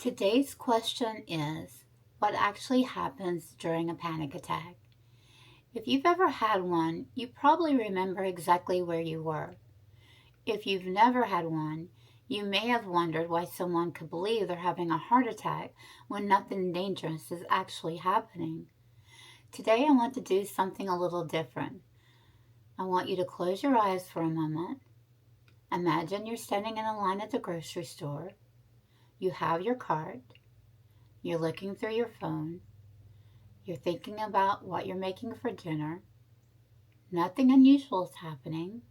Today's question is, what actually happens during a panic attack? If you've ever had one, you probably remember exactly where you were. If you've never had one, you may have wondered why someone could believe they're having a heart attack when nothing dangerous is actually happening. Today I want to do something a little different. I want you to close your eyes for a moment. Imagine you're standing in a line at the grocery store. You have your cart. You're looking through your phone. You're thinking about what you're making for dinner. Nothing unusual is happening.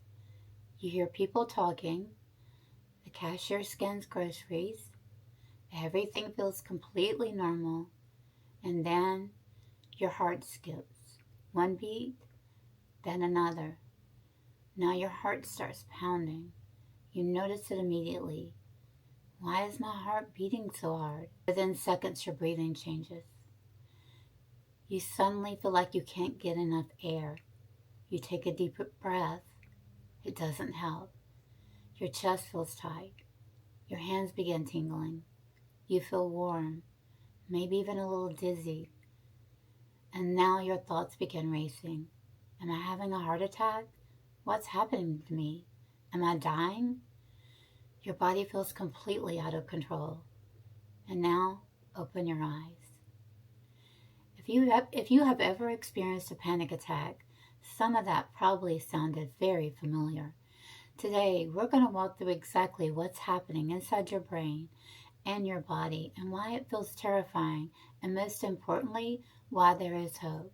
You hear people talking. The cashier scans groceries. Everything feels completely normal. And then your heart skips. One beat, then another. Now your heart starts pounding. You notice it immediately. Why is my heart beating so hard? Within seconds, your breathing changes. You suddenly feel like you can't get enough air. You take a deep breath. It doesn't help. Your chest feels tight. Your hands begin tingling. You feel warm, maybe even a little dizzy. And now your thoughts begin racing. Am I having a heart attack? What's happening to me? Am I dying? Your body feels completely out of control. And now, open your eyes. If you have ever experienced a panic attack, some of that probably sounded very familiar. Today, we're going to walk through exactly what's happening inside your brain and your body and why it feels terrifying, and most importantly, why there is hope.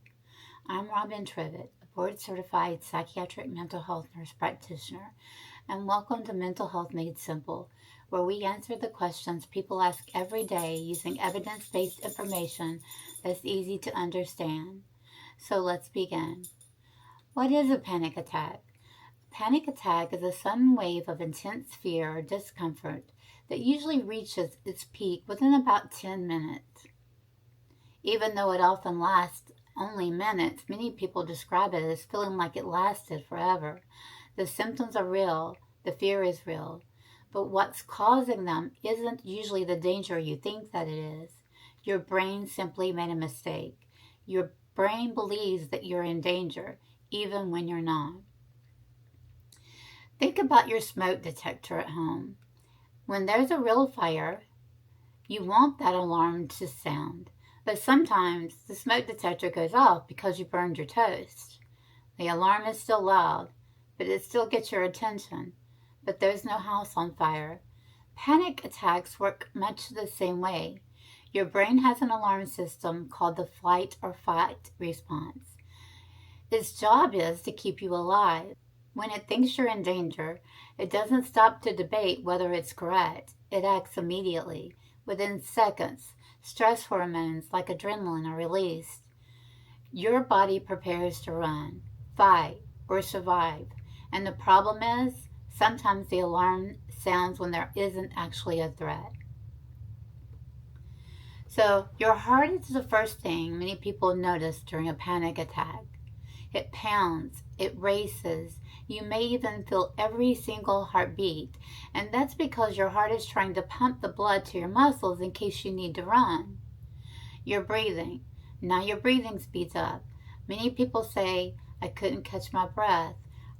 I'm Robin Trivett, a board-certified psychiatric mental health nurse practitioner, and welcome to Mental Health Made Simple, where we answer the questions people ask every day using evidence-based information that's easy to understand. So let's begin. What is a panic attack? A panic attack is a sudden wave of intense fear or discomfort that usually reaches its peak within about 10 minutes. Even though it often lasts only minutes, many people describe it as feeling like it lasted forever. The symptoms are real, the fear is real, but what's causing them isn't usually the danger you think that it is. Your brain simply made a mistake. Your brain believes that you're in danger, even when you're not. Think about your smoke detector at home. When there's a real fire, you want that alarm to sound, but sometimes the smoke detector goes off because you burned your toast. The alarm is still loud, but it still gets your attention. But there's no house on fire. Panic attacks work much the same way. Your brain has an alarm system called the flight or fight response. Its job is to keep you alive. When it thinks you're in danger, it doesn't stop to debate whether it's correct. It acts immediately. Within seconds, stress hormones like adrenaline are released. Your body prepares to run, fight, or survive. And the problem is, sometimes the alarm sounds when there isn't actually a threat. So, your heart is the first thing many people notice during a panic attack. It pounds, it races. You may even feel every single heartbeat, and that's because your heart is trying to pump the blood to your muscles in case you need to run. You're breathing. Now your breathing speeds up. Many people say, I couldn't catch my breath.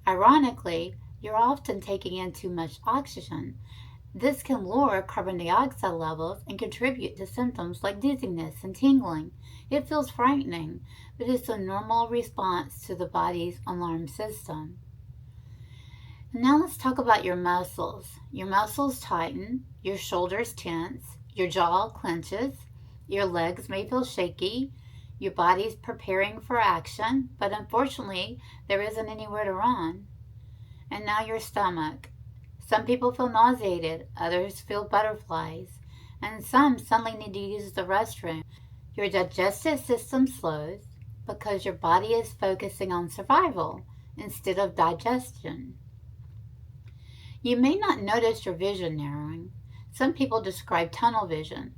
Ironically, you're often taking in too much oxygen. This can lower carbon dioxide levels and contribute to symptoms like dizziness and tingling. It feels frightening, but it's a normal response to the body's alarm system. Now let's talk about your muscles. Your muscles tighten, your shoulders tense, your jaw clenches, your legs may feel shaky, your body's preparing for action, but unfortunately, there isn't anywhere to run. And now your stomach. Some people feel nauseated, others feel butterflies, and some suddenly need to use the restroom. Your digestive system slows because your body is focusing on survival instead of digestion. You may not notice your vision narrowing. Some people describe tunnel vision.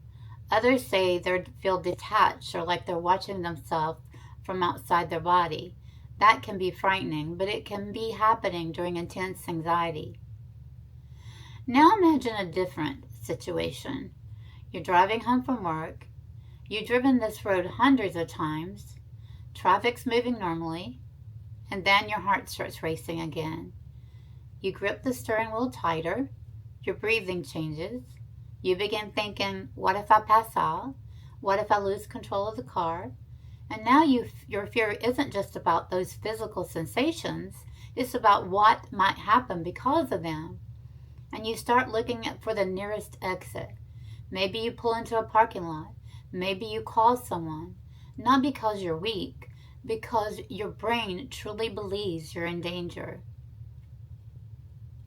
Others say they feel detached or like they're watching themselves from outside their body. That can be frightening, but it can be happening during intense anxiety. Now imagine a different situation. You're driving home from work. You've driven this road hundreds of times. Traffic's moving normally. And then your heart starts racing again. You grip the steering wheel tighter. Your breathing changes. You begin thinking, what if I pass out? What if I lose control of the car? And now your fear isn't just about those physical sensations. It's about what might happen because of them. And you start looking for the nearest exit. Maybe you pull into a parking lot. Maybe you call someone. Not because you're weak, because your brain truly believes you're in danger.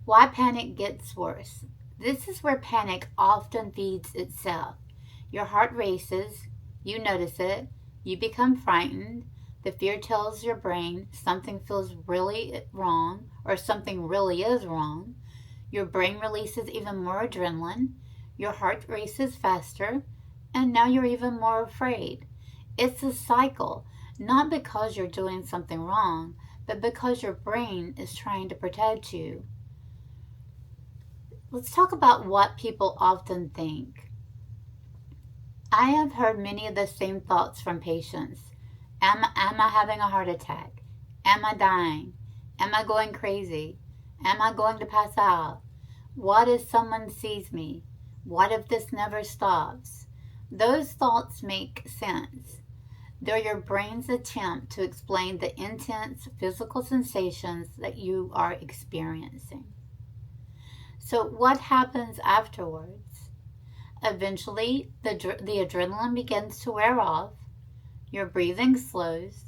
Why panic gets worse? This is where panic often feeds itself. Your heart races, you notice it, you become frightened. The fear tells your brain something feels really wrong or something really is wrong. Your brain releases even more adrenaline. Your heart races faster, and now you're even more afraid. It's a cycle, not because you're doing something wrong, but because your brain is trying to protect you. Let's talk about what people often think. I have heard many of the same thoughts from patients. Am I having a heart attack? Am I dying? Am I going crazy? Am I going to pass out? What if someone sees me? What if this never stops? Those thoughts make sense. They're your brain's attempt to explain the intense physical sensations that you are experiencing. So what happens afterwards? Eventually, the adrenaline begins to wear off, your breathing slows,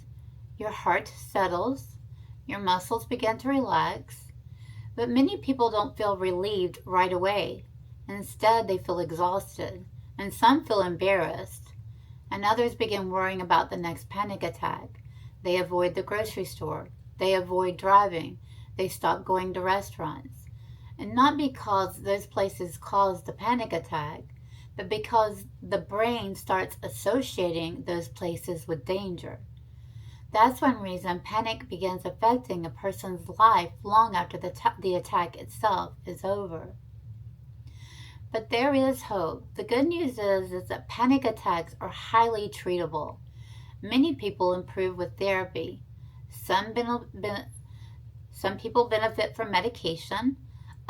your heart settles, your muscles begin to relax, but many people don't feel relieved right away. Instead, they feel exhausted, and some feel embarrassed, and others begin worrying about the next panic attack. They avoid the grocery store, they avoid driving, they stop going to restaurants. And not because those places cause the panic attack, but because the brain starts associating those places with danger. That's one reason panic begins affecting a person's life long after the attack itself is over. But there is hope. The good news is that panic attacks are highly treatable. Many people improve with therapy. Some people benefit from medication.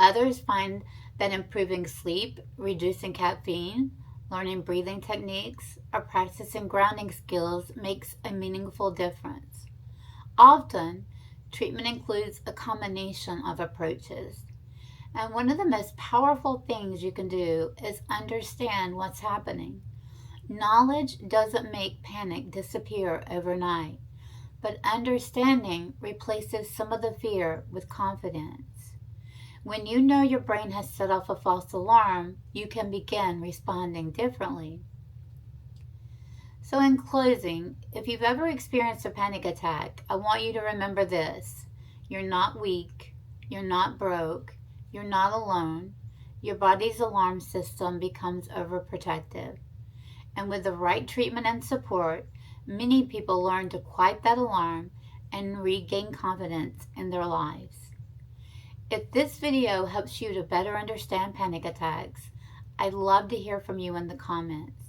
Others find that improving sleep, reducing caffeine, learning breathing techniques, or practicing grounding skills makes a meaningful difference. Often, treatment includes a combination of approaches. And one of the most powerful things you can do is understand what's happening. Knowledge doesn't make panic disappear overnight, but understanding replaces some of the fear with confidence. When you know your brain has set off a false alarm, you can begin responding differently. So in closing, if you've ever experienced a panic attack, I want you to remember this. You're not weak. You're not broke. You're not alone. Your body's alarm system becomes overprotective. And with the right treatment and support, many people learn to quiet that alarm and regain confidence in their lives. If this video helps you to better understand panic attacks, I'd love to hear from you in the comments.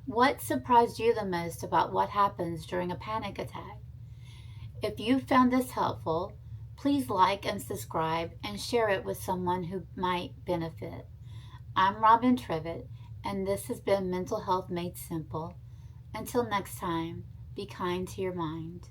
What surprised you the most about what happens during a panic attack? If you found this helpful, please like and subscribe and share it with someone who might benefit. I'm Robin Trevitt, and this has been Mental Health Made Simple. Until next time, be kind to your mind.